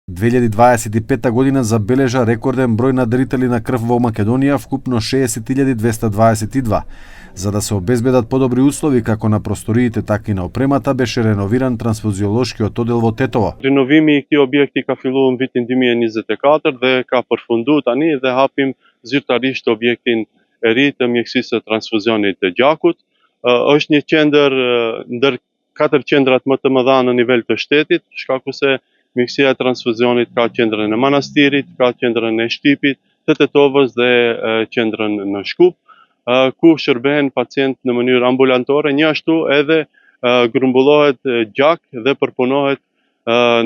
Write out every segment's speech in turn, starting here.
2025 година забележа рекорден број на дарители на крв во Македонија, вкупно 60.222. За да се обезбедат подобри услови како на просториите, така и на опремата, беше реновиран трансфузиолошкиот оддел во Тетово. Renovimi I këtij objekti ka filluar në vitin 2024 dhe ka përfunduar tani dhe hapim zyrtarisht objektin e ri të mjekësisë së transfuzionit të gjakut. Është një qendër ndër 4 qendrat më të mëdha në nivel të shtetit, shkaku se mjekësia e transfuzionit ka qendrën e Manastirit, ka qendrën e Shtipit, të Tetovës dhe qendrën në Shkup, ku shërben pacient në mënyrë ambulantore, njështu edhe grumbullohet gjak dhe përpunohet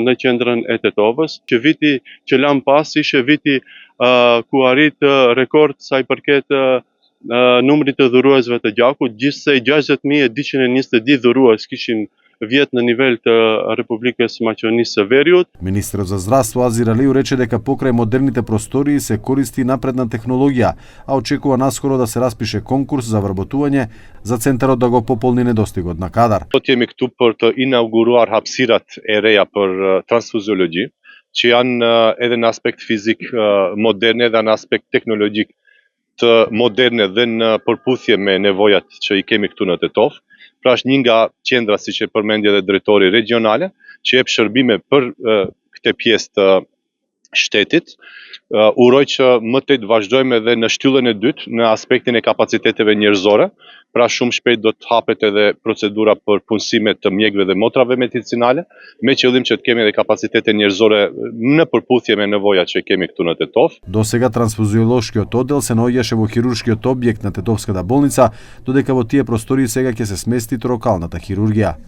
në qendrën e Tetovës. Që viti që lam pas ishe viti ku arrit rekord sa I përket numrit të dhuruesve të gjakut, gjithsej 60.222 dhurues kishin vjet në nivel të Republikës Maqedonisë së Veriut. Министрот за здравство Азир Алиу рече дека покрај модерните простории се користи напредна технологија, а очекува наскоро да се распише конкурс за вработување за центарот да го пополни недостигот на кадар. Sot jemi këtu për të inauguruar hapësirat e reja për transfuziologji, që janë edhe në aspekt fizik moderne dhe në aspekt teknologjik të moderne dhe në përputhje me nevojat që I kemi këtu në Tetov. Pra është një nga qendra, siç e përmendi edhe drejtori regionale, që jep shërbime për këtë pjesë të shtetit. Uroj që më tej të vazhdojmë edhe në shtyllën e dytë në aspektin e kapaciteteve njerëzore. Pra shumë shpejt do të hapet edhe procedura për punësime të mjekëve dhe motrave medicinale, me qëllim që të kemi edhe kapacitete njerëzore në përputhje me nevojat që kemi këtu në Tetov. До сега трансфузиолошкиот оддел се наоѓаше во хируршкиот објект на Тетовската болница, додека во тие простории сега ќе се смести трокалната хирургија.